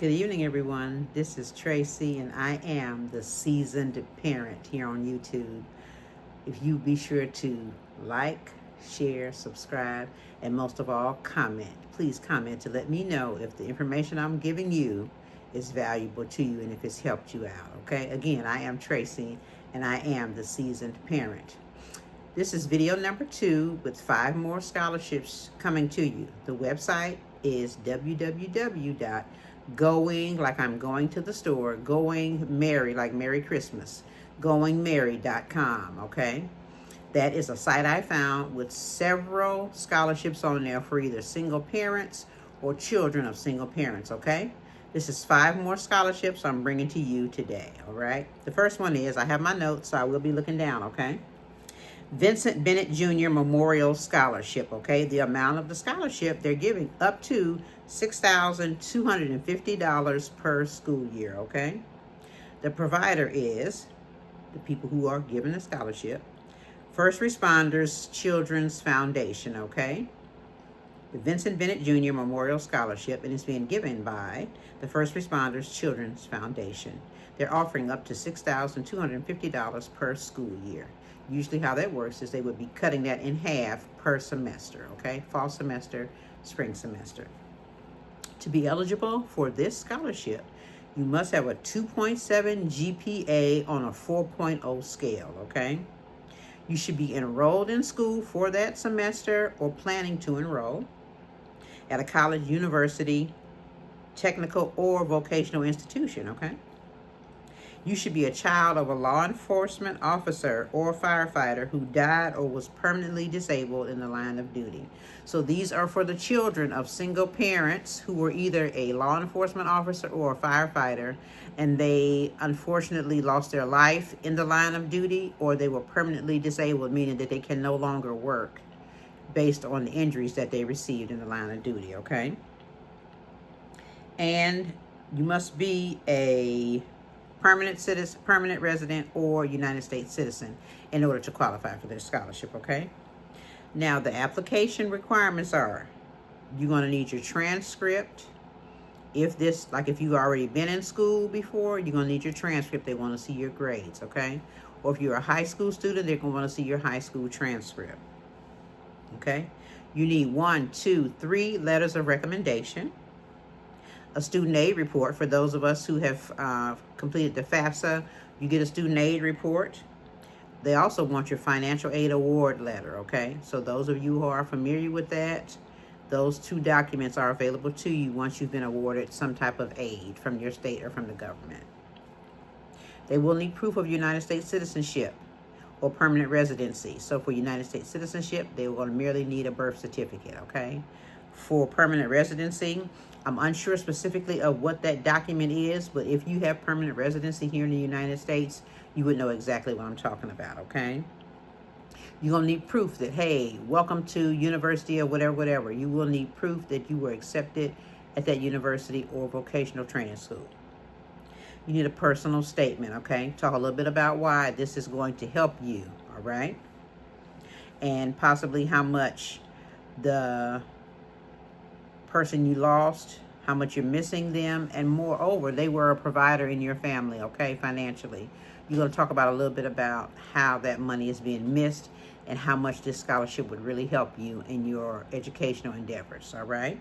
Good evening, everyone. This is Tracy, and I am the seasoned parent here on YouTube. If you be sure to like, share, subscribe, and most of all, comment. Please comment to let me know if the information I'm giving you is valuable to you and if it's helped you out, okay? Again, I am Tracy, and I am the seasoned parent. This is video number 2 with 5 more scholarships coming to you. The website is www.going, like I'm going to the store, going Merry, like Merry Christmas, goingmerry.com, okay? That is a site I found with several scholarships on there for either single parents or children of single parents, okay? This is 5 more scholarships I'm bringing to you today, all right? The first one is, I have my notes, so I will be looking down, okay? Vincent Bennett Jr. Memorial Scholarship, okay? The amount of the scholarship they're giving up to $6,250 per school year, okay? The provider is the people who are given the scholarship. First Responders Children's Foundation, okay? The Vincent Bennett Jr. Memorial Scholarship, and it's being given by the First Responders Children's Foundation. They're offering up to $6,250 per school year. Usually how that works is they would be cutting that in half per semester, okay? Fall semester, spring semester. To be eligible for this scholarship, you must have a 2.7 GPA on a 4.0 scale, okay? You should be enrolled in school for that semester or planning to enroll at a college, university, technical, or vocational institution, okay? You should be a child of a law enforcement officer or firefighter who died or was permanently disabled in the line of duty. So these are for the children of single parents who were either a law enforcement officer or a firefighter, and they unfortunately lost their life in the line of duty, or they were permanently disabled, meaning that they can no longer work based on the injuries that they received in the line of duty, okay? And you must be a permanent citizen, permanent resident, or United States citizen in order to qualify for this scholarship, okay? Now, the application requirements are, you're going to need your transcript. If you've already been in school before, you're going to need your transcript. They want to see your grades, okay? Or if you're a high school student, they're going to want to see your high school transcript, okay? You need 1, 2, 3 letters of recommendation. A student aid report. For those of us who have completed the FAFSA, you get a student aid report. They also want your financial aid award letter, okay? So those of you who are familiar with that, those 2 documents are available to you once you've been awarded some type of aid from your state or from the government. They will need proof of United States citizenship or permanent residency. So for United States citizenship, they will merely need a birth certificate, okay? For permanent residency, I'm unsure specifically of what that document is, but if you have permanent residency here in the United States, you would know exactly what I'm talking about, okay? You're going to need proof that, hey, welcome to university or whatever. You will need proof that you were accepted at that university or vocational training school. You need a personal statement, okay? Talk a little bit about why this is going to help you, all right? And possibly how much the person you lost, how much you're missing them, and moreover, they were a provider in your family, okay, financially. You're going to talk about a little bit about how that money is being missed and how much this scholarship would really help you in your educational endeavors, all right?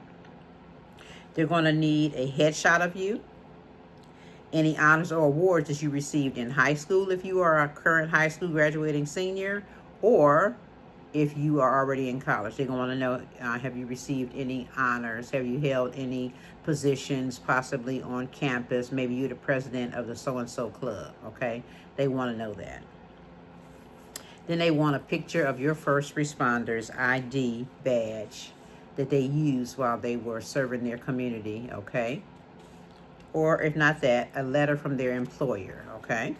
They're going to need a headshot of you, any honors or awards that you received in high school if you are a current high school graduating senior, or if you are already in college. They're going to want to know, have you received any honors? Have you held any positions possibly on campus? Maybe you're the president of the so-and-so club, okay? They want to know that. Then they want a picture of your first responders ID badge that they used while they were serving their community, okay? Or if not that, a letter from their employer, okay?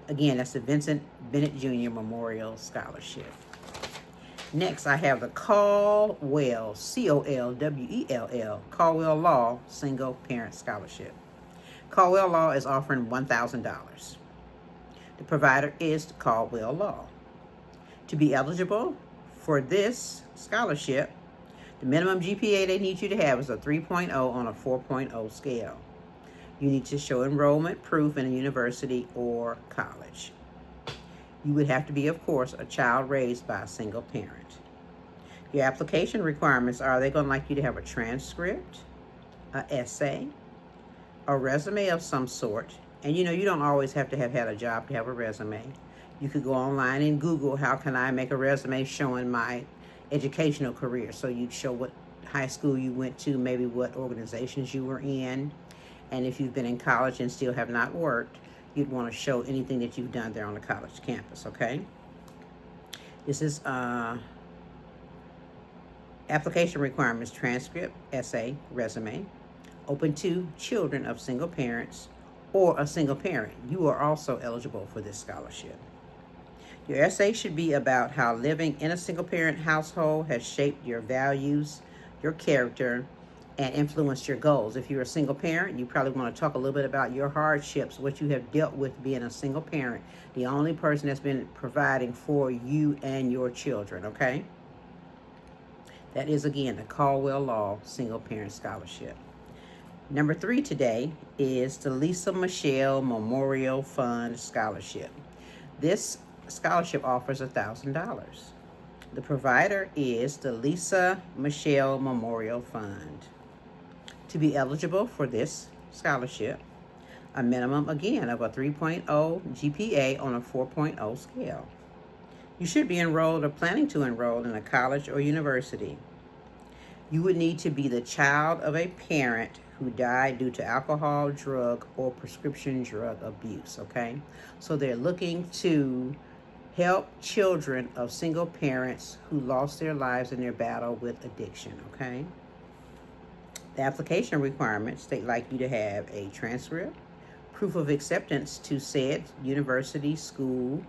Again, that's the Vincent Bennett Jr. Memorial Scholarship. Next, I have the Colwell, C-O-L-W-E-L-L, Colwell Law Single Parent Scholarship. Colwell Law is offering $1,000. The provider is Colwell Law. To be eligible for this scholarship, the minimum GPA they need you to have is a 3.0 on a 4.0 scale. You need to show enrollment proof in a university or college. You would have to be, of course, a child raised by a single parent. Your application requirements are they going to like you to have a transcript, an essay, a resume of some sort. And you know, you don't always have to have had a job to have a resume. You could go online and Google, how can I make a resume showing my educational career? So you'd show what high school you went to, maybe what organizations you were in. And if you've been in college and still have not worked, you'd want to show anything that you've done there on the college campus, okay? This is application requirements: transcript, essay, resume. Open to children of single parents or a single parent. You are also eligible for this scholarship. Your essay should be about how living in a single parent household has shaped your values, your character, and influenced your goals. If you're a single parent, you probably want to talk a little bit about your hardships, what you have dealt with being a single parent, the only person that's been providing for you and your children, okay? That is, again, the Colwell Law Single Parent Scholarship. Number 3 today is the Lisa Michelle Memorial Fund Scholarship. This scholarship offers $1,000. The provider is the Lisa Michelle Memorial Fund. To be eligible for this scholarship, a minimum, again, of a 3.0 GPA on a 4.0 scale. You should be enrolled or planning to enroll in a college or university. You would need to be the child of a parent who died due to alcohol, drug, or prescription drug abuse, okay? So they're looking to help children of single parents who lost their lives in their battle with addiction, okay? The application requirements, they'd like you to have a transcript, proof of acceptance to said university, school,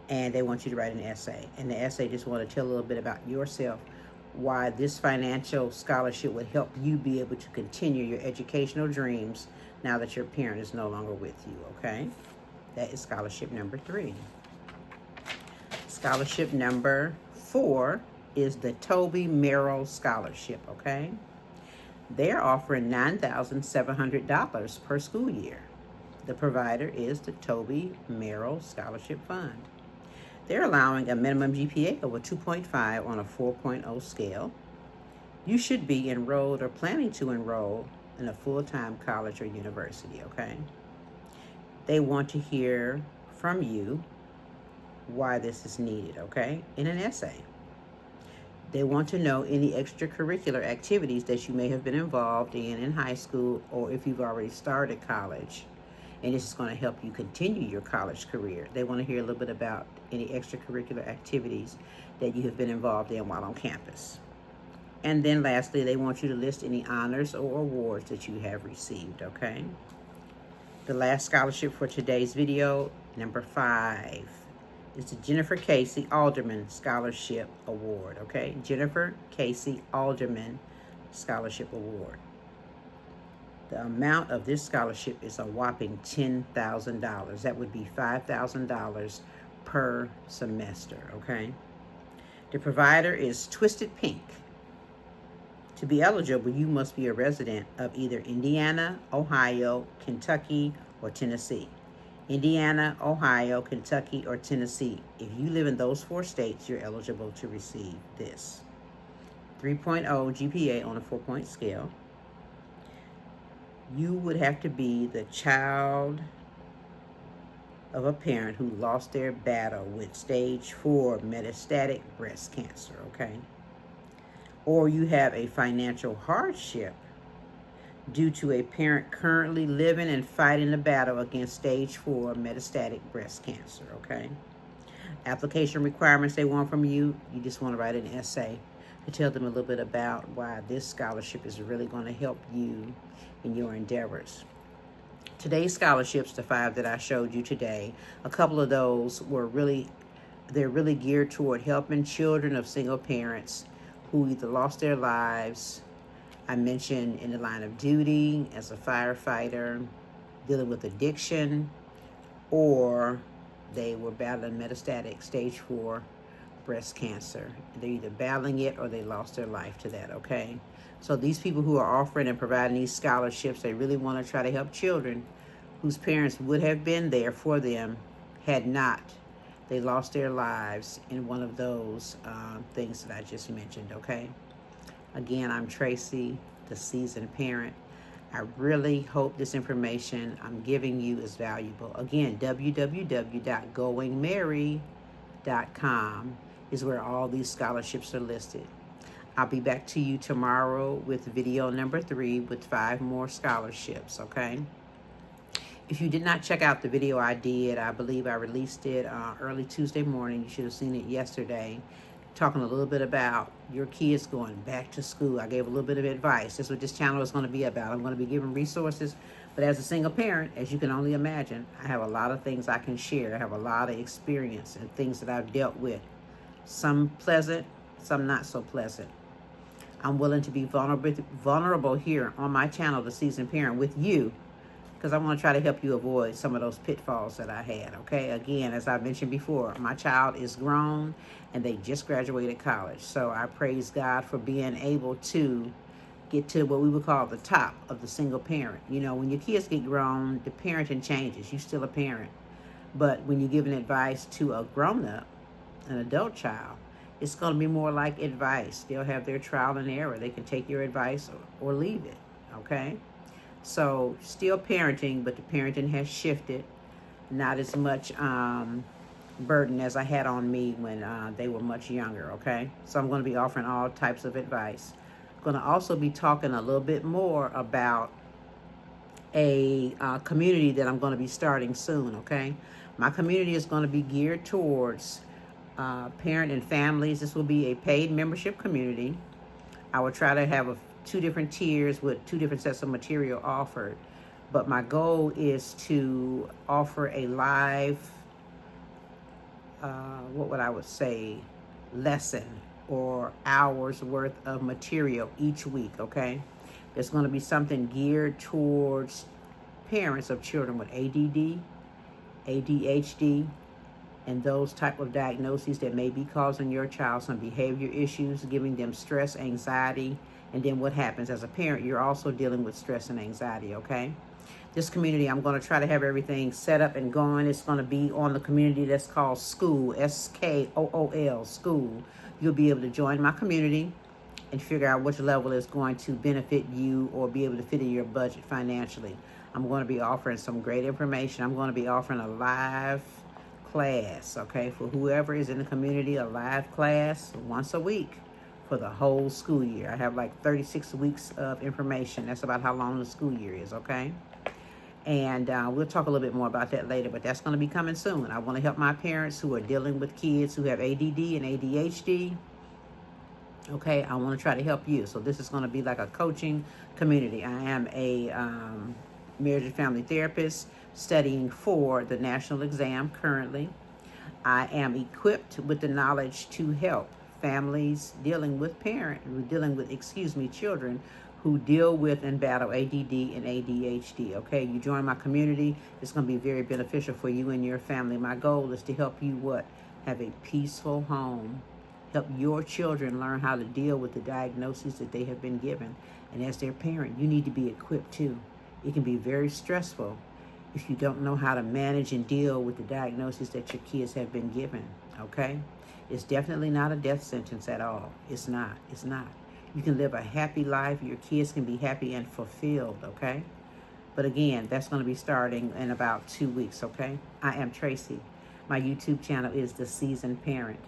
and they want you to write an essay. And the essay just want to tell a little bit about yourself, why this financial scholarship would help you be able to continue your educational dreams now that your parent is no longer with you, okay? That is scholarship number 3. Scholarship number 4 is the Toby Merrill Scholarship, okay? They're offering $9,700 per school year. The provider is the Toby Merrill Scholarship Fund. They're allowing a minimum GPA of a 2.5 on a 4.0 scale. You should be enrolled or planning to enroll in a full-time college or university, okay? They want to hear from you why this is needed, okay, in an essay. They want to know any extracurricular activities that you may have been involved in high school, or if you've already started college, and this is going to help you continue your college career. They want to hear a little bit about any extracurricular activities that you have been involved in while on campus. And then lastly, they want you to list any honors or awards that you have received, okay? The last scholarship for today's video, number 5, is the Jennifer Casey Alderman Scholarship Award, okay? Jennifer Casey Alderman Scholarship Award. The amount of this scholarship is a whopping $10,000. That would be $5,000 per semester, okay? The provider is Twisted Pink. To be eligible, you must be a resident of either Indiana, Ohio, Kentucky, or Tennessee. Indiana, Ohio, Kentucky, or Tennessee. If you live in those 4 states, you're eligible to receive this. 3.0 GPA on a 4-point scale. You would have to be the child of a parent who lost their battle with stage 4 metastatic breast cancer, okay? Or you have a financial hardship due to a parent currently living and fighting the battle against stage 4 metastatic breast cancer, okay? Application requirements they want from you, you just want to write an essay to tell them a little bit about why this scholarship is really going to help you in your endeavors. Today's scholarships, the 5 that I showed you today, a couple of those they're really geared toward helping children of single parents who either lost their lives, I mentioned in the line of duty as a firefighter, dealing with addiction, or they were battling metastatic stage 4 breast cancer. They're either battling it or they lost their life to that, okay? So these people who are offering and providing these scholarships, they really want to try to help children whose parents would have been there for them had not they lost their lives in one of those things that I just mentioned, okay? Again, I'm Tracy, the seasoned parent. I really hope this information I'm giving you is valuable. Again, www.goingmerry.com is where all these scholarships are listed. I'll be back to you tomorrow with video number 3 with 5 more scholarships, okay? If you did not check out the video I did, I believe I released it early Tuesday morning. You should have seen it yesterday, talking a little bit about your kids going back to school. I gave a little bit of advice. That's what this channel is going to be about. I'm going to be giving resources, but as a single parent, as you can only imagine, I have a lot of things I can share. I have a lot of experience and things that I've dealt with. Some pleasant, some not so pleasant. I'm willing to be vulnerable here on my channel, The Seasoned Parent, with you, because I want to try to help you avoid some of those pitfalls that I had, okay? Again, as I mentioned before, my child is grown and they just graduated college. So I praise God for being able to get to what we would call the top of the single parent. You know, when your kids get grown, the parenting changes. You're still a parent. But when you're giving advice to a grown-up, an adult child, it's going to be more like advice. They'll have their trial and error. They can take your advice or leave it, okay? So still parenting, but the parenting has shifted. Not as much burden as I had on me when they were much younger, okay? So I'm going to be offering all types of advice. I'm going to also be talking a little bit more about a community that I'm going to be starting soon, okay? My community is going to be geared towards parent and families. This will be a paid membership community. I will try to have 2 different tiers with 2 different sets of material offered. But my goal is to offer a live, lesson or hours worth of material each week, okay? There's going to be something geared towards parents of children with ADD, ADHD, and those type of diagnoses that may be causing your child some behavior issues, giving them stress, anxiety, and then what happens as a parent, you're also dealing with stress and anxiety, okay? This community, I'm going to try to have everything set up and going. It's going to be on the community that's called School, SKOOL, School. You'll be able to join my community and figure out which level is going to benefit you or be able to fit in your budget financially. I'm going to be offering some great information. I'm going to be offering a live class, okay, for whoever is in the community, a live class once a week for the whole school year. I have like 36 weeks of information. That's about how long the school year is, okay? And we'll talk a little bit more about that later, but that's going to be coming soon. I want to help my parents who are dealing with kids who have ADD and ADHD. Okay, I want to try to help you. So this is going to be like a coaching community. I am a marriage and family therapist studying for the national exam currently. I am equipped with the knowledge to help families dealing with children who deal with and battle ADD and ADHD, okay? You join my community, it's going to be very beneficial for you and your family. My goal is to help you have a peaceful home, help your children learn how to deal with the diagnoses that they have been given. And as their parent, you need to be equipped too. It can be very stressful if you don't know how to manage and deal with the diagnoses that your kids have been given, okay? It's definitely not a death sentence at all. It's not. It's not. You can live a happy life. Your kids can be happy and fulfilled, okay? But again, that's going to be starting in about 2 weeks, okay? I am Tracy. My YouTube channel is The Seasoned Parent.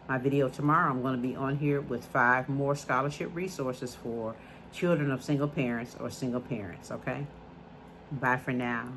My video tomorrow, I'm going to be on here with 5 more scholarship resources for children of single parents or single parents, okay? Bye for now.